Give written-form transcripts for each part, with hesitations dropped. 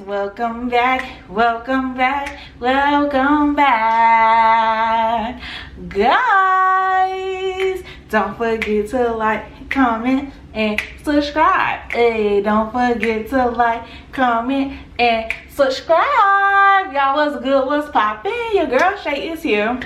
welcome back, welcome back, welcome back. Guys, don't forget to like, comment, and subscribe. Hey, don't forget to like, comment, and subscribe. Y'all, what's good, what's poppin'? Your girl SHAI is here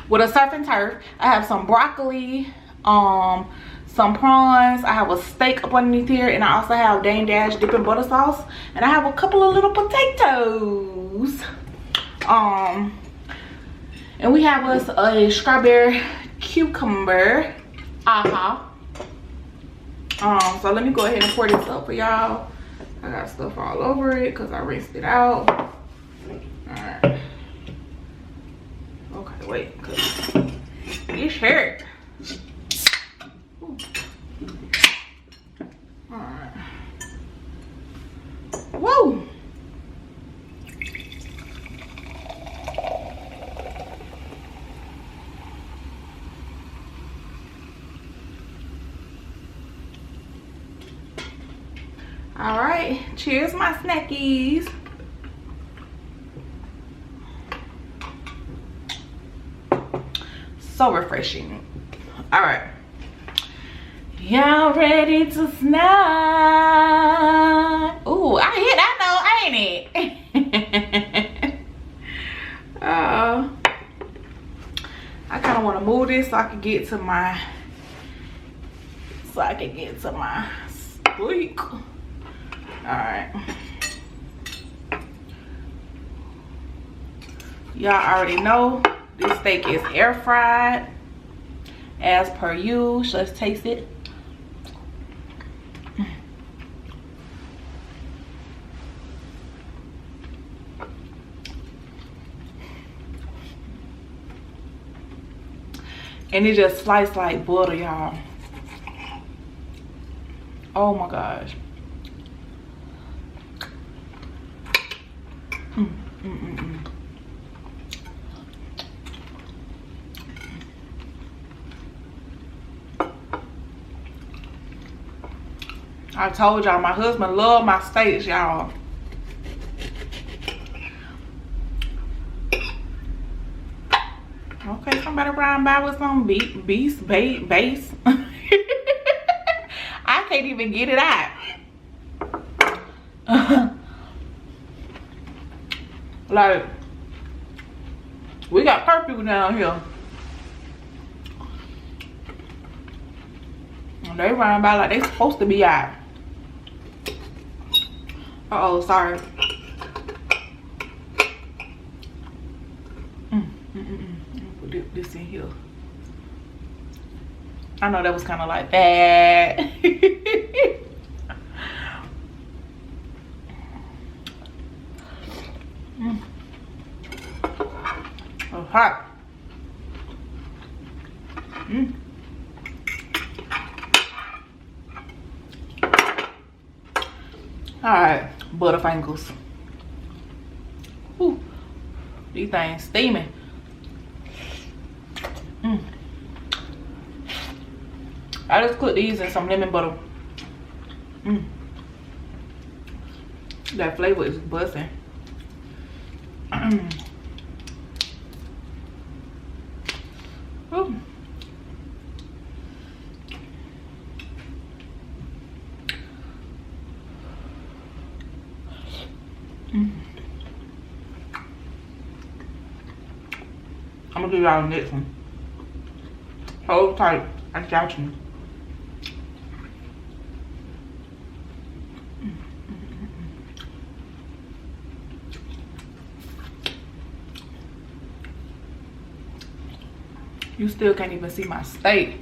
with a surf and turf. I have some broccoli, some prawns, I have a steak up underneath here, and I also have Dane Dash dipping butter sauce, and I have a couple of little potatoes. And we have us a strawberry cucumber. So let me go ahead and pour this up for y'all. I got stuff all over it because I rinsed it out. Alright. Okay, wait, cause it's hurt. Alright. Woo! Alright, cheers my snackies. So refreshing. Alright. Y'all ready to snack? Ooh, I hit that note, ain't it? I kind of want to move this so I can get to my steak. Alright. Y'all already know this steak is air fried as per usual. So let's taste it. And it just sliced like butter, y'all. Oh my gosh. I told y'all my husband love my steaks, y'all. Okay, somebody riding by with some base. I can't even get it out. Like, we got curfew down here. And they riding by like they supposed to be out. Uh-oh, sorry. Put this in here. I know that was kind of like that. Oh, hot. Alright, Butterfingers. Ooh, these things steaming. I just put these in some lemon butter. That flavor is busting. Ooh. I'm gonna give y'all the next one. Hold tight. I got you. You still can't even see my steak.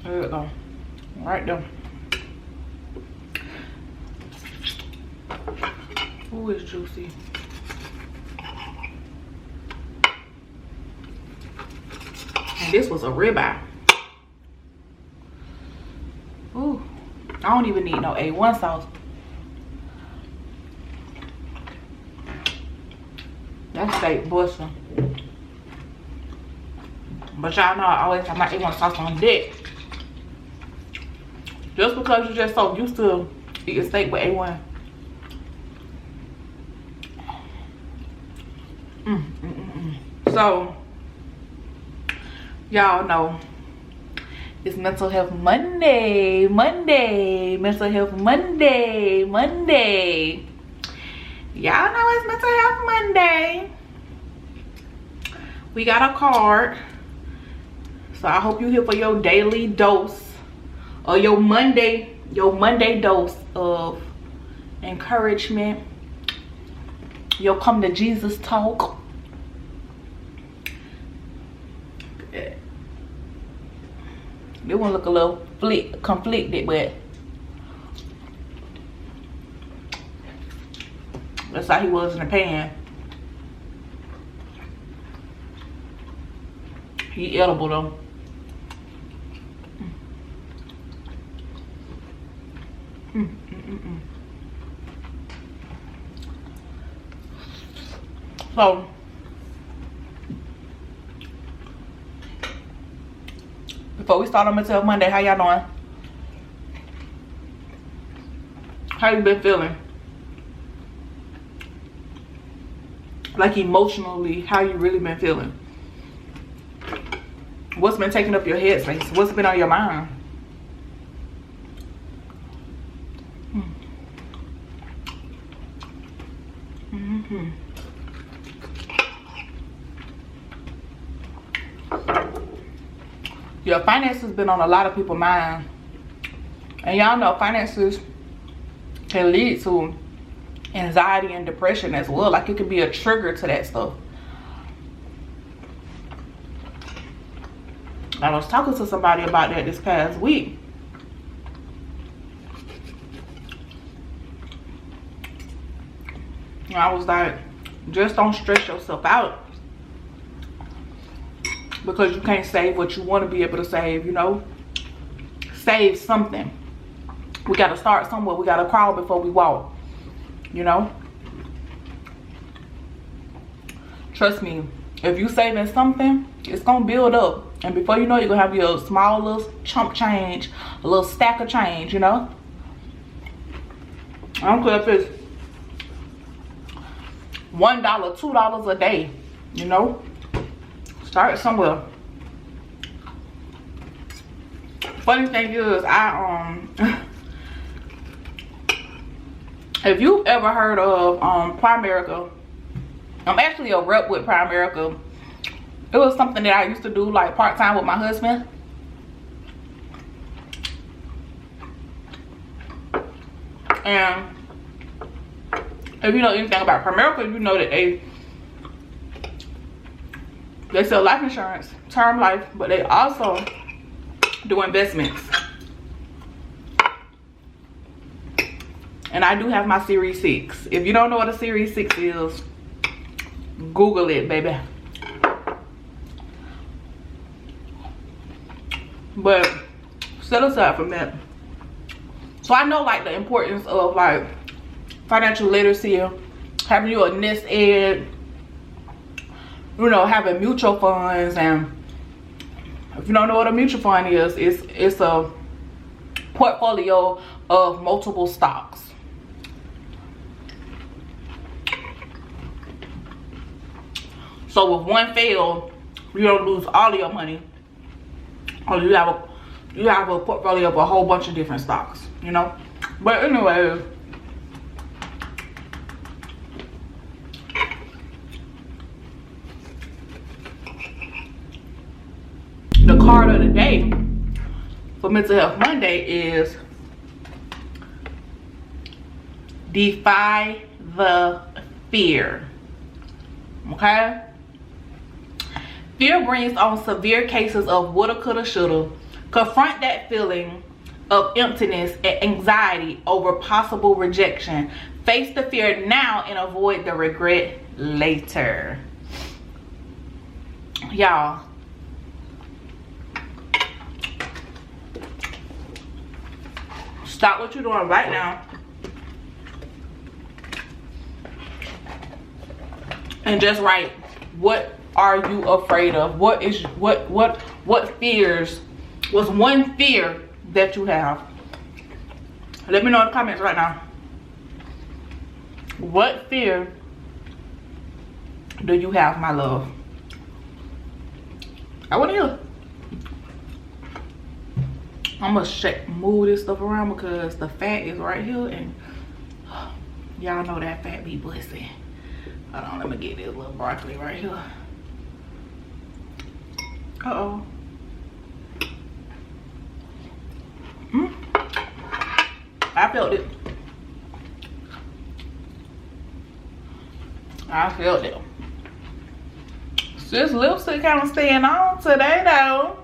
There we go. Right there. Ooh, it's juicy. And this was a ribeye. Ooh, I don't even need no A1 sauce. That steak busting. But y'all know I always have my A1 sauce on deck. Just because you're just so used to Eat a steak with A1. So, y'all know it's Mental Health Monday. Mental Health Monday. Y'all know it's Mental Health Monday. We got a card. So I hope you here for your daily dose or your Monday dose of encouragement. Your come to Jesus talk. This one look a little conflicted, but that's how he was in the pan. He edible though. So before we start on Mental Health Monday, how y'all doing? How you been feeling? Like emotionally, how you really been feeling? What's been taking up your headspace? What's been on your mind? Your finances been on a lot of people's mind. And y'all know finances can lead to anxiety and depression as well. Like it could be a trigger to that stuff. I was talking to somebody about that this past week. And I was like, just don't stress yourself out. Because you can't save what you want to be able to save, you know. Save something. We got to start somewhere. We got to crawl before we walk, you know. Trust me, if you saving something, it's going to build up. And before you know it, you're going to have your small little chump change, a little stack of change, you know. I don't care if it's $1, $2 a day, you know. Start somewhere. Funny thing is, if you've ever heard of Primerica, I'm actually a rep with Primerica. It was something that I used to do like part-time with my husband. And if you know anything about Primerica, you know that they sell life insurance, term life, but they also do investments. And I do have my Series 6. If you don't know what a Series 6 is, Google it, baby. But set aside from that. So I know like the importance of like financial literacy, having you a nest egg, you know, having mutual funds. And if you don't know what a mutual fund is, it's a portfolio of multiple stocks. So if one fail, you don't lose all of your money. Or you have a portfolio of a whole bunch of different stocks, you know. But anyway, the card of the day for Mental Health Monday is defy the fear. Okay? Fear brings on severe cases of woulda, coulda, shoulda. Confront that feeling of emptiness and anxiety over possible rejection. Face the fear now and avoid the regret later. Y'all, stop what you're doing right now and just write, what are you afraid of? What fears? What's one fear that you have? Let me know in the comments right now. What fear do you have, my love? I want to hear. I'm gonna move this stuff around because the fat is right here, and y'all know that fat be blessing. Hold on, let me get this little broccoli right here. Uh-oh. I felt it. I felt it. This lipstick kind of staying on today though.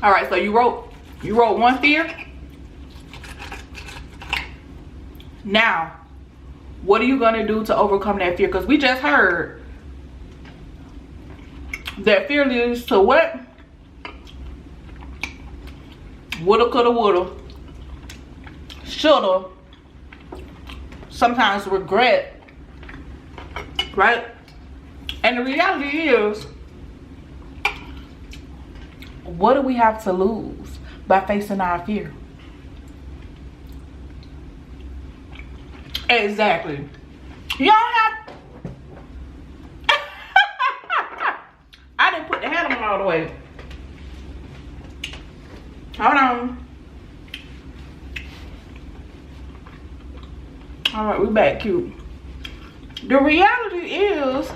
All right, so you wrote one fear. Now, what are you gonna do to overcome that fear? Because we just heard that fear leads to what? Woulda, coulda, woulda, shoulda, sometimes regret, right? And the reality is, what do we have to lose by facing our fear? Exactly. You don't have. I didn't put the hat on all the way. Hold on. All right, we back cute. The reality is,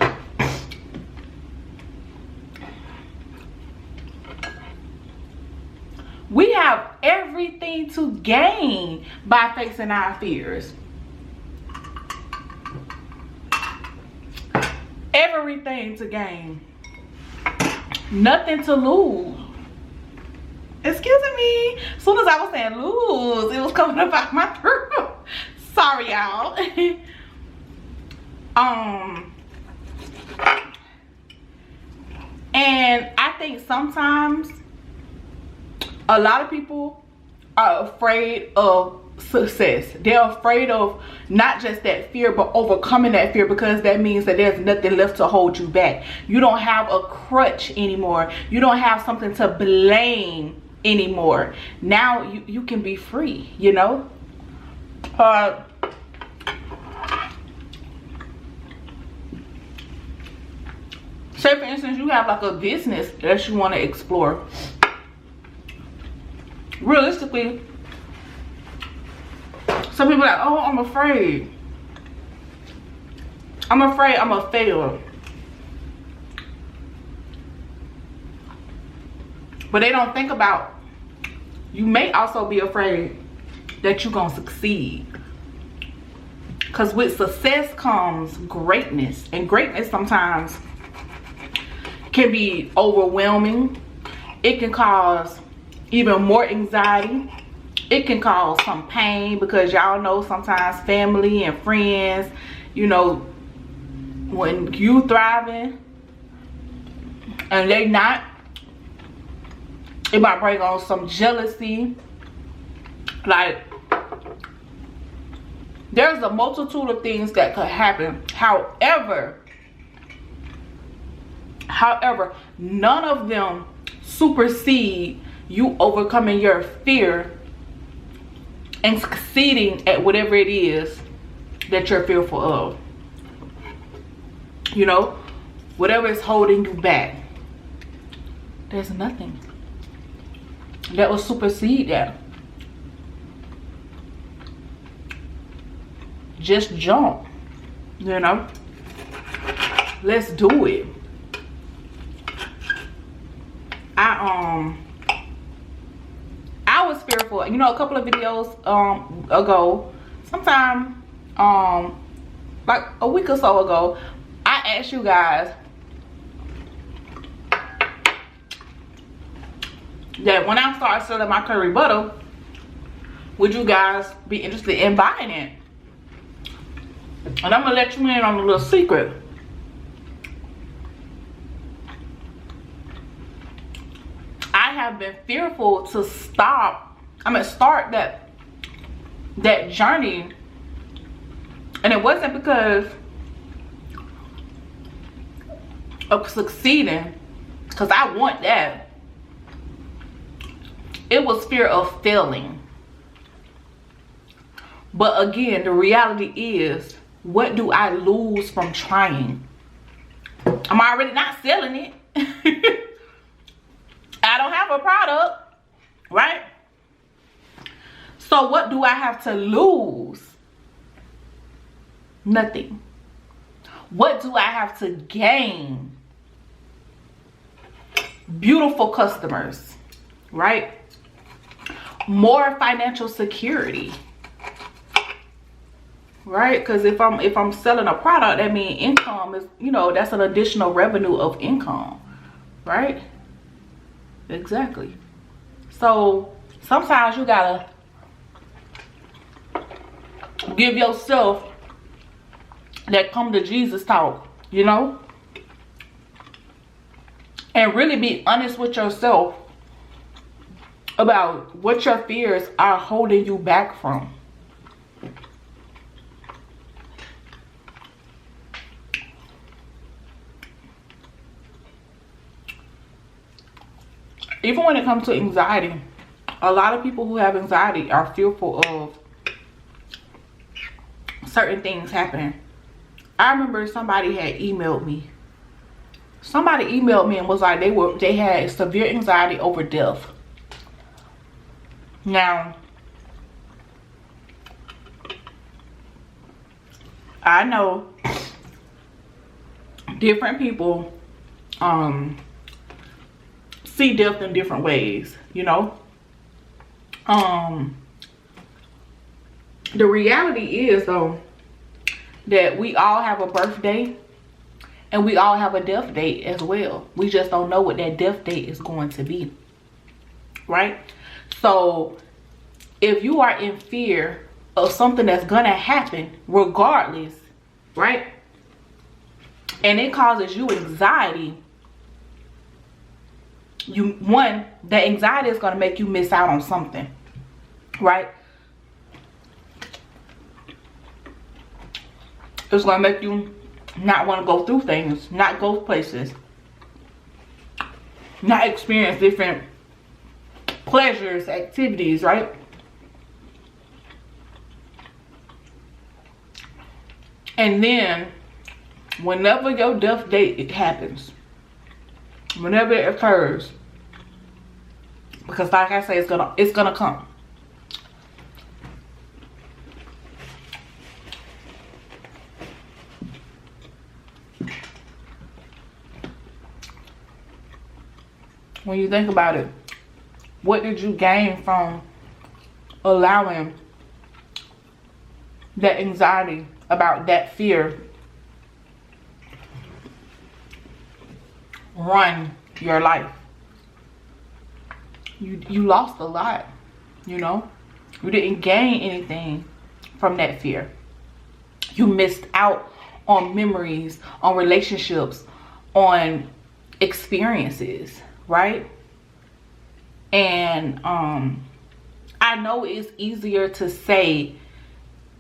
we have everything to gain by facing our fears. Everything to gain. Nothing to lose. Excuse me. As soon as I was saying lose, it was coming up out my throat. Sorry, y'all. And I think sometimes a lot of people are afraid of success. They're afraid of not just that fear, but overcoming that fear, because that means that there's nothing left to hold you back. You don't have a crutch anymore. You don't have something to blame anymore. Now you can be free, you know. Say for instance, you have like a business that you want to explore. Realistically, some people are like, oh, I'm afraid. I'm afraid I'm a failure. But they don't think about, you may also be afraid that you're gonna succeed. Because with success comes greatness. And greatness sometimes can be overwhelming. It can cause even more anxiety. It can cause some pain, because y'all know sometimes family and friends, you know, when you thriving and they not, it might bring on some jealousy. Like, there's a multitude of things that could happen. However, none of them supersede you overcoming your fear and succeeding at whatever it is that you're fearful of. You know, whatever is holding you back, there's nothing that will supersede that. Just jump, you know. Let's do it. I was fearful, you know, a couple of videos ago, sometime like a week or so ago, I asked you guys that when I start selling my curry butter, would you guys be interested in buying it? And I'm gonna let you in on a little secret. I have been fearful to start that journey, and it wasn't because of succeeding, because I want that. it was fear of failing. But again, the reality is, what do I lose from trying? I'm already not selling it. I don't have a product, right? So what do I have to lose? Nothing. What do I have to gain? Beautiful customers, right? More financial security, right? Because if I'm selling a product, that means income is, you know, that's an additional revenue of income, right? Exactly. So sometimes you gotta give yourself that come to Jesus talk, you know, and really be honest with yourself about what your fears are holding you back from. Even when it comes to anxiety, a lot of people who have anxiety are fearful of certain things happening. I remember somebody had emailed me. Somebody emailed me and was like they had severe anxiety over death. Now, I know different people see death in different ways, you know. The reality is though that we all have a birthday and we all have a death date as well. We just don't know what that death date is going to be, right? So if you are in fear of something that's gonna happen regardless, right, and it causes you anxiety, that anxiety is gonna make you miss out on something, right? It's gonna make you not want to go through things, not go places, not experience different pleasures, activities, right? And then whenever your death date happens, whenever it occurs, because like I say, it's gonna come. When you think about it, what did you gain from allowing that anxiety about that fear run your life? You lost a lot, you know. You didn't gain anything from that fear. You missed out on memories, on relationships, on experiences, right? And I know it's easier to say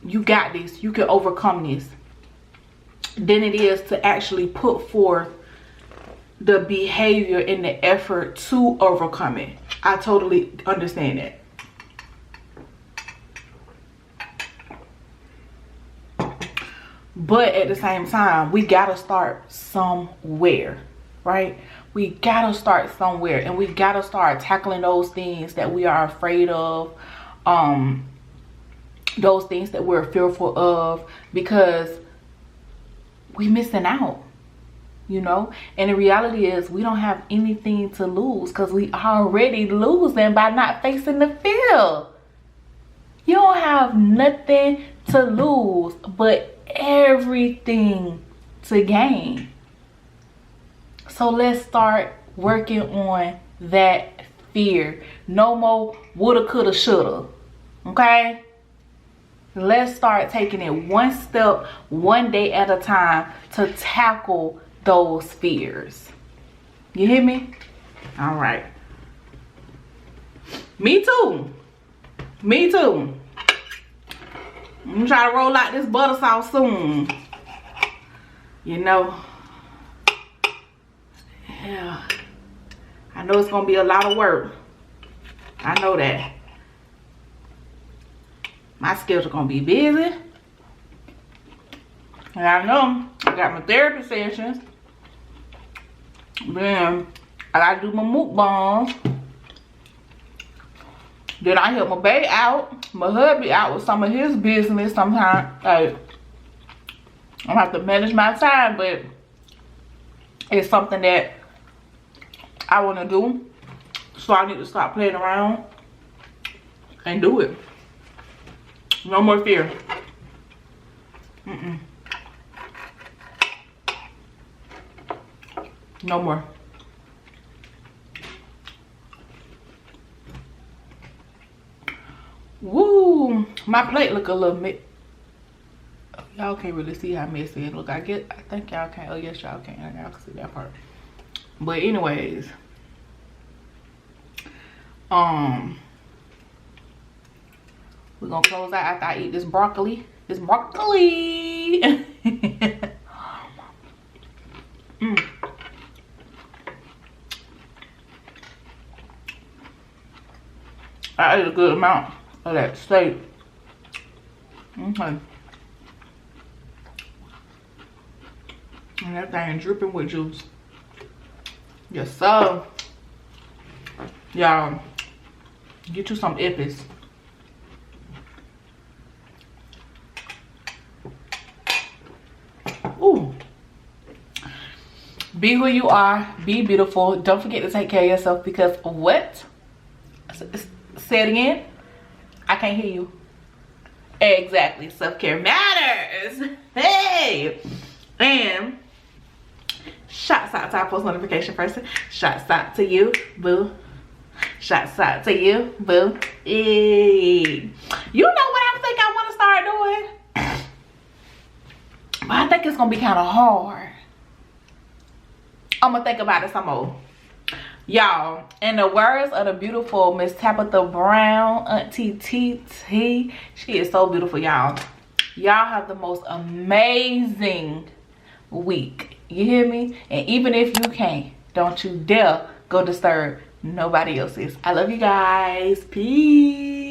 you got this, you can overcome this, than it is to actually put forth the behavior and the effort to overcome it. I totally understand that. But at the same time, we gotta start somewhere, right? We gotta start somewhere, and we gotta start tackling those things that we are afraid of, those things that we're fearful of, because we missing out, you know. And the reality is we don't have anything to lose, because we already losing by not facing the fear. You don't have nothing to lose but everything to gain. So let's start working on that fear. No more woulda, coulda, shoulda. Okay? Let's start taking it one step, one day at a time to tackle those fears. You hear me? All right. Me too. Me too. I'm gonna try to roll out this butter sauce soon. You know. Yeah. I know it's gonna be a lot of work. I know that. My schedule gonna be busy. And I know I got my therapy sessions. Then I gotta do my mukbangs. Then I help my bae out, my hubby out with some of his business sometimes. Like, I have to manage my time, but it's something that I want to do. So I need to stop playing around and do it. No more fear. No more. Woo! My plate look a little y'all can't really see how messy it look. I think y'all can. Oh yes, y'all can. Y'all can see that part. But anyways, we're gonna close out after I eat this broccoli. This broccoli. I ate a good amount of that steak. Okay. And that thing dripping with juice. Yes, sir. Y'all, get you some Epis. Ooh. Be who you are. Be beautiful. Don't forget to take care of yourself, because what? Say it again. I can't hear you. Exactly. Self-care matters. Hey. And shots out to our post notification person. Shots out to you, boo. Shots out to you, boo. Hey. You know what I think I want to start doing? But I think it's going to be kind of hard. I'm going to think about it some more. Y'all, in the words of the beautiful Miss Tabitha Brown, Auntie TT, she is so beautiful, y'all. Y'all have the most amazing week. You hear me? And even if you can't, don't you dare go disturb nobody else's. I love you guys. Peace.